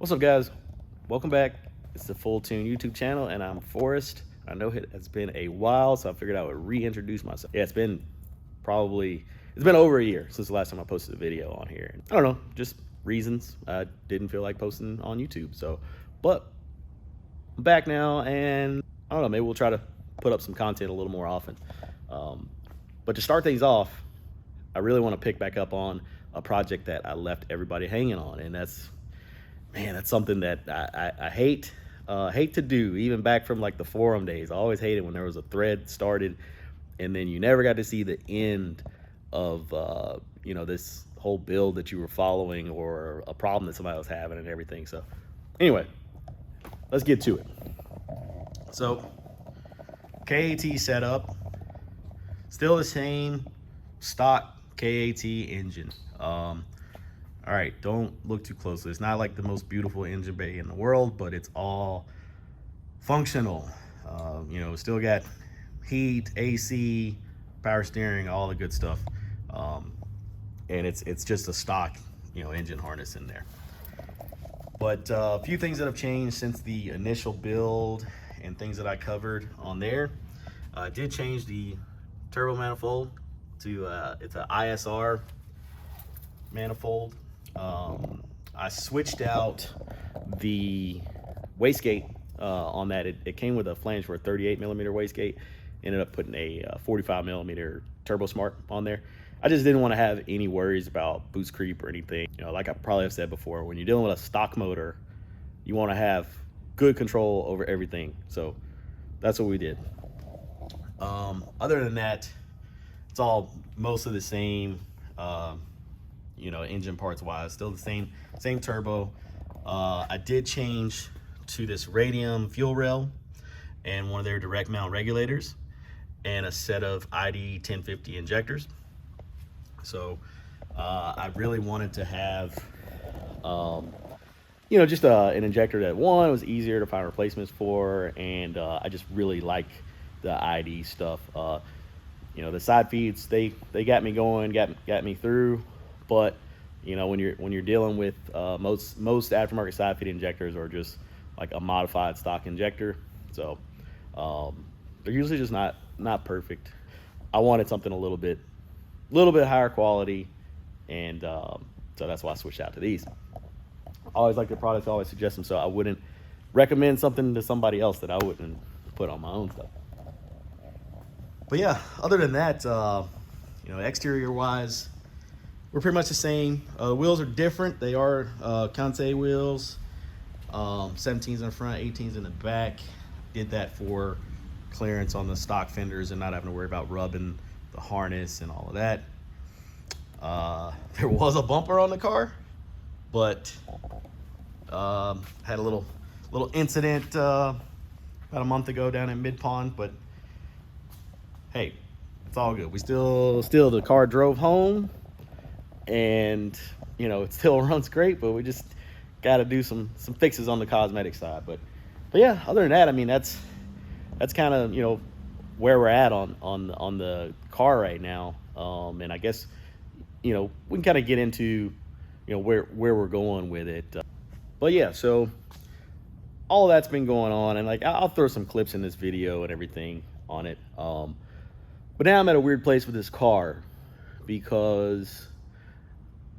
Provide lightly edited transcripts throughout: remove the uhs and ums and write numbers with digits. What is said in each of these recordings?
What's up, guys? Welcome back. It's the Full Tune YouTube channel, and I'm Forrest. I know it has been a while, so I figured I would reintroduce myself. Yeah, it's been over a year since the last time I posted a video on here. I don't know, just reasons. I didn't feel like posting on YouTube, but I'm back now, and I don't know, maybe we'll try to put up some content a little more often. But to start things off, I really want to pick back up on a project that I left everybody hanging on, and that's something that I hate to do, even back from like the forum days. I always hated when there was a thread started and then you never got to see the end of this whole build that you were following, or a problem that somebody was having and everything. So anyway, let's get to it. So KAT setup, still the same stock KAT engine. All right, don't look too closely. It's not like the most beautiful engine bay in the world, but it's all functional. Still got heat, AC, power steering, all the good stuff. And it's just a stock, engine harness in there. But a few things that have changed since the initial build and things that I covered on there. I did change the turbo manifold to it's an ISR manifold. I switched out the wastegate on that. It came with a flange for a 38mm wastegate. Ended up putting a 45mm Turbosmart on there. I just didn't want to have any worries about boost creep or anything. Like I probably have said before, when you're dealing with a stock motor, you want to have good control over everything. So that's what we did. Other than that, it's all mostly the same. Engine parts wise, still the same turbo. I did change to this Radium fuel rail and one of their direct mount regulators and a set of ID 1050 injectors. So I really wanted to have just an injector that, one, was easier to find replacements for, and I just really like the ID stuff. The side feeds, they got me going, got me through. But when you're dealing with most aftermarket side feed injectors are just like a modified stock injector, so they're usually just not perfect. I wanted something a little bit higher quality, and so that's why I switched out to these. I always like the products, I always suggest them, so I wouldn't recommend something to somebody else that I wouldn't put on my own stuff. But yeah, other than that, exterior wise, we're pretty much the same. The wheels are different. They are Conte wheels, 17s in the front, 18s in the back. Did that for clearance on the stock fenders and not having to worry about rubbing the harness and all of that. There was a bumper on the car, but had a little incident about a month ago down in Mid Pond. But hey, it's all good. We still the car drove home. And it still runs great, but we just got to do some fixes on the cosmetic side. But yeah, other than that, I mean, that's kind of where we're at on the car right now. And I guess we can kind of get into where we're going with it. But yeah, so all of that's been going on, and like I'll throw some clips in this video and everything on it. But now I'm at a weird place with this car, because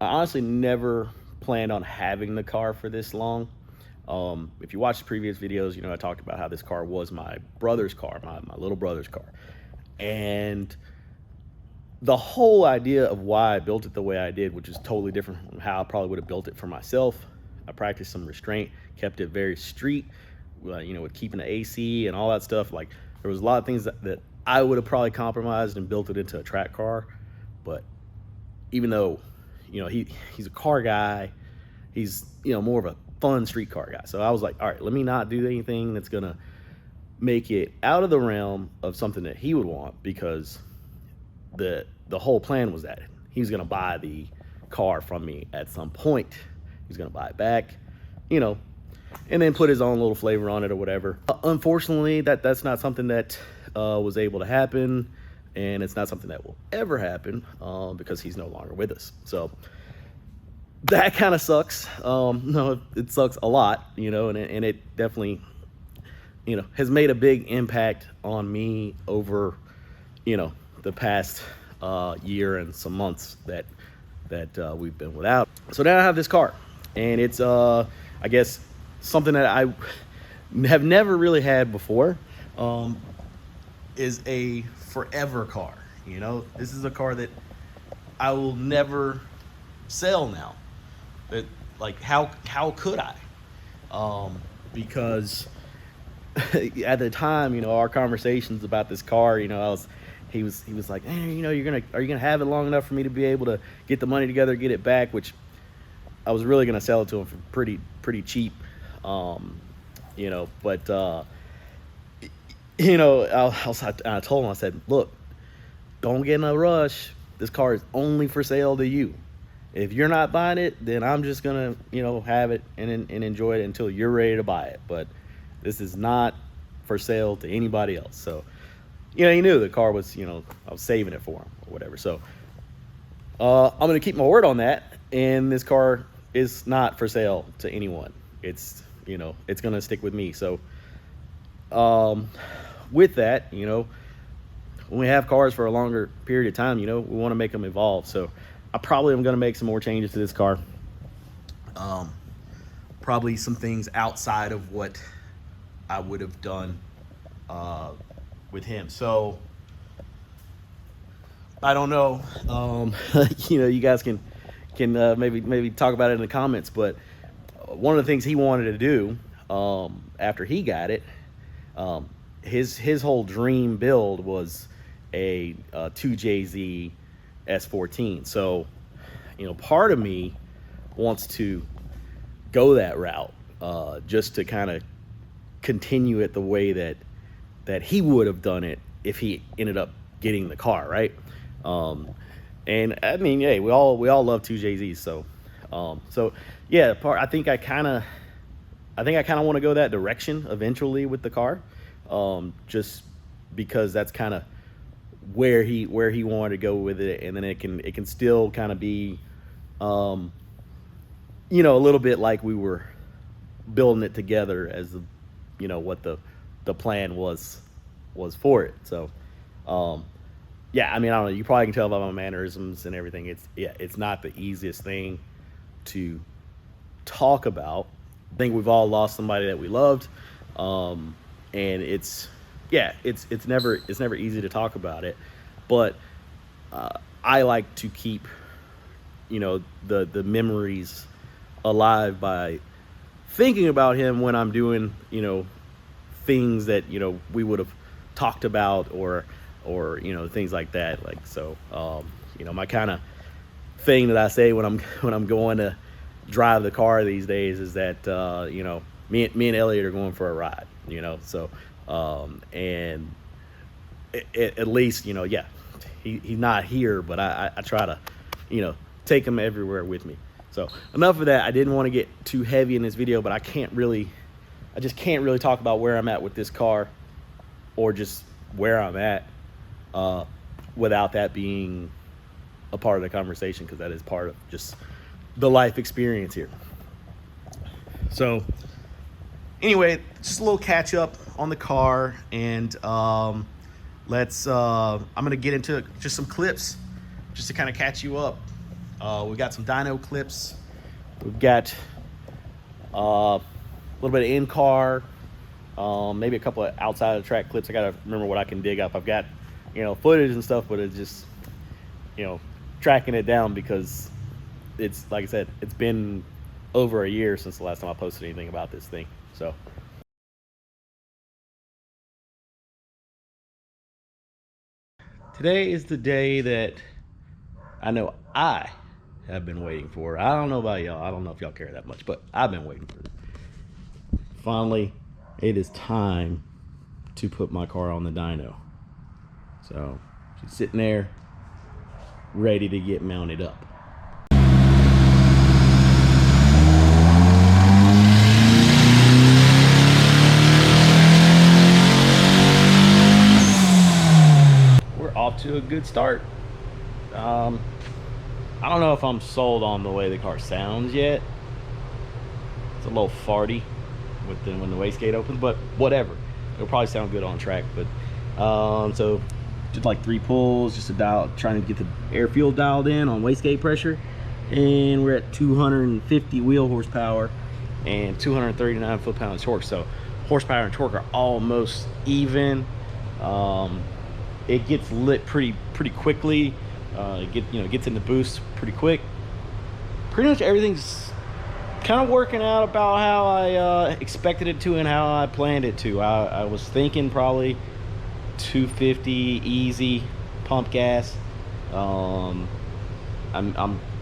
I honestly never planned on having the car for this long. If you watch the previous videos, I talked about how this car was my brother's car, my little brother's car. And the whole idea of why I built it the way I did, which is totally different from how I probably would have built it for myself. I practiced some restraint, kept it very street, with keeping the AC and all that stuff. Like, there was a lot of things that I would have probably compromised and built it into a track car. But even though he's a car guy, he's more of a fun street car guy. So I was like, all right, let me not do anything that's gonna make it out of the realm of something that he would want, because the whole plan was that he was gonna buy the car from me at some point. He's gonna buy it back, and then put his own little flavor on it or whatever. Unfortunately, that's not something that was able to happen. And it's not something that will ever happen because he's no longer with us. So that kind of sucks. No, it sucks a lot, you know, and it definitely, you know, has made a big impact on me over, you know, the past year and some months that we've been without. So now I have this car, and it's I guess something that I have never really had before. Is a forever car. You know, this is a car that I will never sell now. That, like, how could I? Because at the time, you know, our conversations about this car, you know, he was like, hey, you know, are you gonna have it long enough for me to be able to get the money together, get it back? Which I was really gonna sell it to him for pretty cheap, you know. But you know, I told him, I said, look, don't get in a rush. This car is only for sale to you. If you're not buying it, then I'm just gonna, you know, have it and enjoy it until you're ready to buy it. But this is not for sale to anybody else. So, you know, he knew the car was, you know, I was saving it for him or whatever. So I'm gonna keep my word on that. And this car is not for sale to anyone. It's, you know, it's gonna stick with me. So with that, you know, when we have cars for a longer period of time, you know, we want to make them evolve. So I probably am going to make some more changes to this car. Probably some things outside of what I would have done with him. So I don't know. You know, you guys can maybe talk about it in the comments. But one of the things he wanted to do after he got it, his whole dream build was a 2JZ S14. So, you know, part of me wants to go that route, just to kind of continue it the way that he would have done it if he ended up getting the car, right? And I mean, hey, we all love 2JZs. So yeah, I think I kind of want to go that direction eventually with the car, just because that's kind of where he wanted to go with it. And then it can still kind of be, you know, a little bit like we were building it together as the, you know, what the plan was for it. So yeah, I mean, I don't know, you probably can tell by my mannerisms and everything. It's not the easiest thing to talk about. I think we've all lost somebody that we loved, and it's never easy to talk about it. But I like to keep, you know, the memories alive by thinking about him when I'm doing, you know, things that, you know, we would have talked about, or you know, things like that. Like, so you know, my kind of thing that I say when I'm going to drive the car these days is that you know, me and Elliot are going for a ride, you know. So and at least, you know, yeah, he's not here, but I try to, you know, take him everywhere with me. So enough of that. I didn't want to get too heavy in this video, but I just can't really talk about where I'm at with this car, or just where I'm at, without that being a part of the conversation, because that is part of just the life experience here. So anyway, just a little catch up on the car, and let's I'm gonna get into just some clips just to kind of catch you up. We got some dyno clips, we've got a little bit of in-car, maybe a couple of outside of the track clips. I gotta remember what I can dig up. I've got, you know, footage and stuff, but it's just, you know, tracking it down, because it's, like I said, it's been over a year since the last time I posted anything about this thing. So today is the day that I know I have been waiting for. I don't know about y'all. I don't know if y'all care that much, but I've been waiting for it. Finally, it is time to put my car on the dyno. So she's sitting there ready to get mounted up. We're off to a good start. I don't know if I'm sold on the way the car sounds yet. It's a little farty with when the wastegate opens, but whatever. It'll probably sound good on track. But so just like 3 pulls, just to trying to get the air fuel dialed in on wastegate pressure, and we're at 250 wheel horsepower and 239 foot-pounds of torque. So horsepower and torque are almost even. It gets lit pretty quickly. It gets in the boost pretty quick. Pretty much everything's kind of working out about how I expected it to and how I planned it to. I was thinking probably 250 easy pump gas. I'm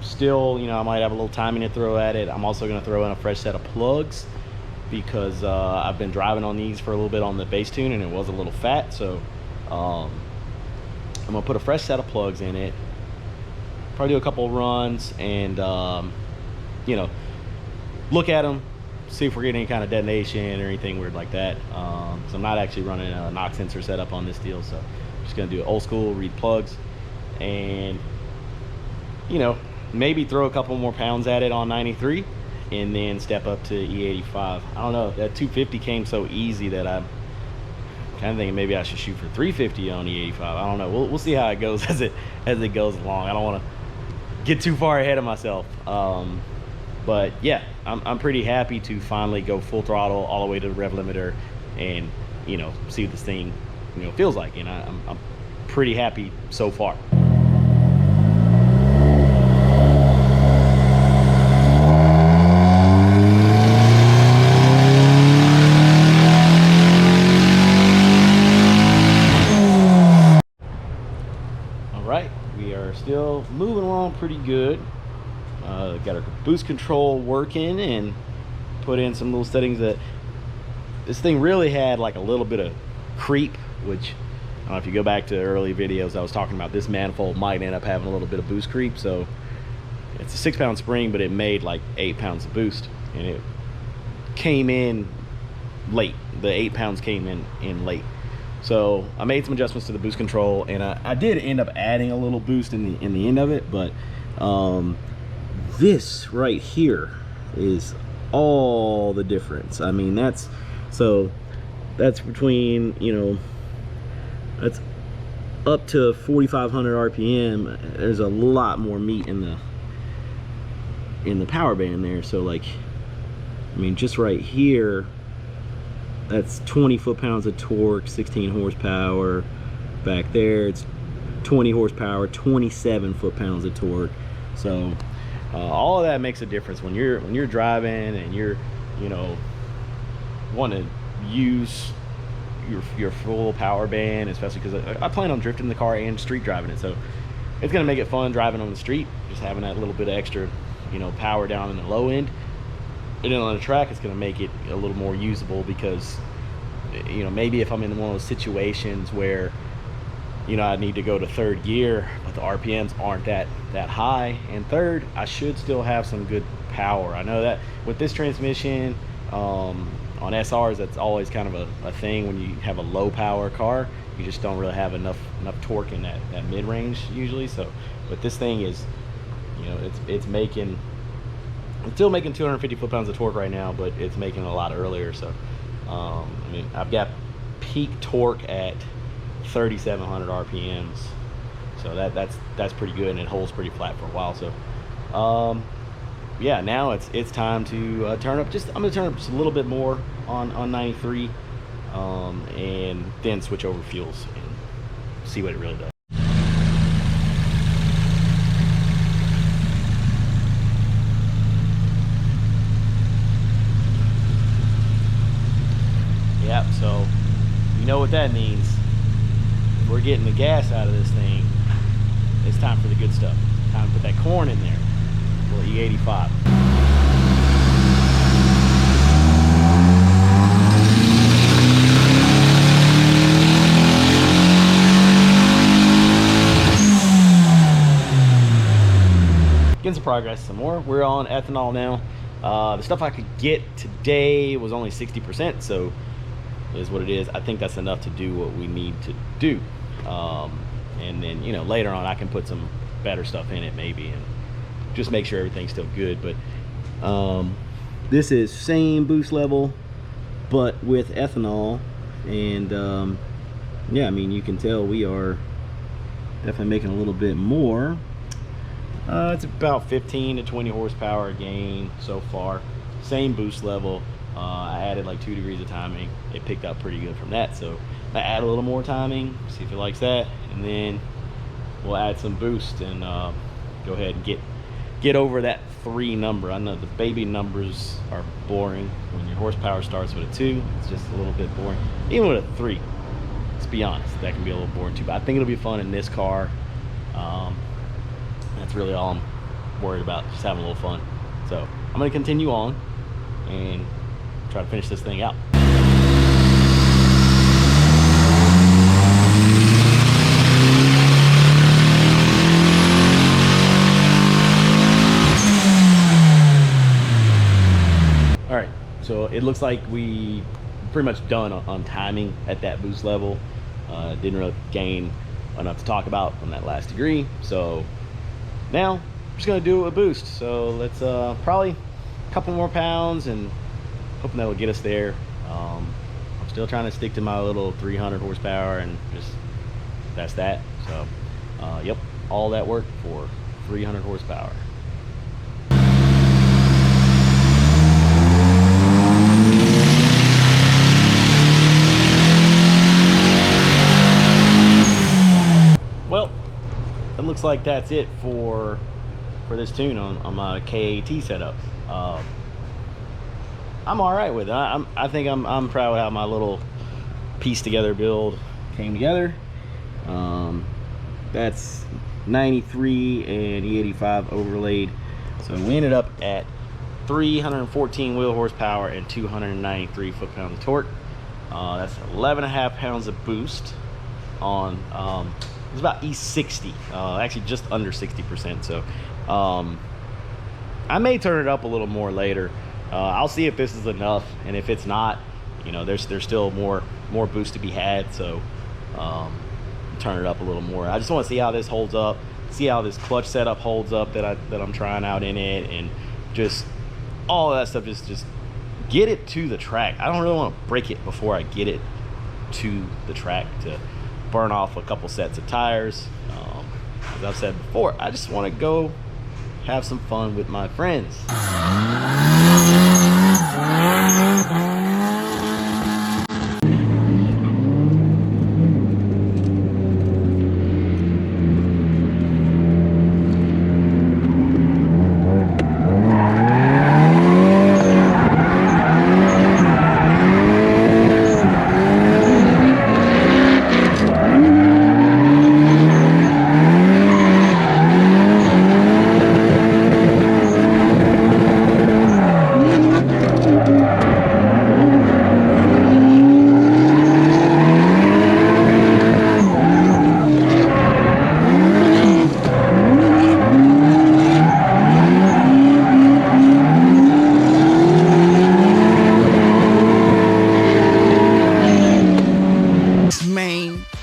still, I might have a little timing to throw at it. I'm also going to throw in a fresh set of plugs because I've been driving on these for a little bit on the base tune and it was a little fat. So I'm gonna put a fresh set of plugs in it, probably do a couple of runs, and look at them, see if we're getting any kind of detonation or anything weird like that. So I'm not actually running a knock sensor setup on this deal, so I'm just gonna do it old school, read plugs, and maybe throw a couple more pounds at it on 93 and then step up to E85. I don't know, that 250 came so easy that I'm kind of thinking maybe I should shoot for 350 on E85. I don't know. We'll see how it goes as it goes along. I don't want to get too far ahead of myself. But yeah, I'm pretty happy to finally go full throttle all the way to the rev limiter and see what this thing feels like. And I'm pretty happy so far. Still moving along pretty good. Got our boost control working and put in some little settings that this thing really had like a little bit of creep, which I don't know if you go back to early videos I was talking about, this manifold might end up having a little bit of boost creep. So it's a 6-pound spring, but it made like 8 pounds of boost, and it came in late. The 8 pounds came in late. So I made some adjustments to the boost control, and I did end up adding a little boost in the end of it, but this right here is all the difference. I mean, that's between, that's up to 4,500 RPM. There's a lot more meat in the power band there. So like, I mean, just right here, that's 20 foot-pounds of torque, 16 horsepower. Back there, it's 20 horsepower, 27 foot-pounds of torque. So all of that makes a difference when you're driving and you're want to use your full power band, especially because I plan on drifting the car and street driving it. So it's gonna make it fun driving on the street, just having that little bit of extra power down in the low end. And then on the track, it's going to make it a little more usable because, maybe if I'm in one of those situations where, I need to go to 3rd gear, but the RPMs aren't that high. And 3rd, I should still have some good power. I know that with this transmission, on SRs, that's always kind of a thing when you have a low power car. You just don't really have enough torque in that mid-range usually. So, but this thing is, it's still making 250 foot-pounds of torque right now, but it's making a lot earlier. So I mean, I've got peak torque at 3,700 RPMs, so that's pretty good, and it holds pretty flat for a while. So yeah, now it's time to turn up. I'm gonna turn up just a little bit more on 93, and then switch over fuels and see what it really does. Yep, so you know what that means. We're getting the gas out of this thing. It's time for the good stuff. Time to put that corn in there. Well, E85. Getting some progress some more. We're on ethanol now. The stuff I could get today was only 60%, so it is what it is. I think that's enough to do what we need to do. And then, later on I can put some better stuff in it maybe and just make sure everything's still good. But this is same boost level, but with ethanol. And yeah, I mean, you can tell we are definitely making a little bit more. It's about 15 to 20 horsepower gain so far. Same boost level. I added like 2 degrees of timing. It picked up pretty good from that, so I add a little more timing, see if it likes that, and then we'll add some boost and go ahead and get over that 3 number. I know the baby numbers are boring. When your horsepower starts with a 2, it's just a little bit boring. Even with a 3, let's be honest, that can be a little boring too. But I think it'll be fun in this car. That's really all I'm worried about, just having a little fun. So I'm going to continue on and try to finish this thing out. All right, so it looks like we pretty much done on timing at that boost level. Didn't really gain enough to talk about on that last degree, so now I'm just gonna do a boost. So let's probably a couple more pounds, and hoping that will get us there. I'm still trying to stick to my little 300 horsepower, and just that's that. So yep, all that work for 300 horsepower. Well, it looks like that's it for this tune on my KAT setup. I'm all right with it. I think I'm proud of how my little piece together build came together. That's 93 and E85 overlaid, so we ended up at 314 wheel horsepower and 293 foot-pounds of torque. That's 11.5 pounds of boost on it's about E60, actually just under 60%. So I may turn it up a little more later. I'll see if this is enough, and if it's not, you know, there's still more boost to be had. So turn it up a little more. I just want to see how this holds up, see how this clutch setup holds up that I'm trying out in it, and just all of that stuff. Just get it to the track. I don't really want to break it before I get it to the track to burn off a couple sets of tires. As I've said before, I just want to go have some fun with my friends.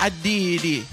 I did it.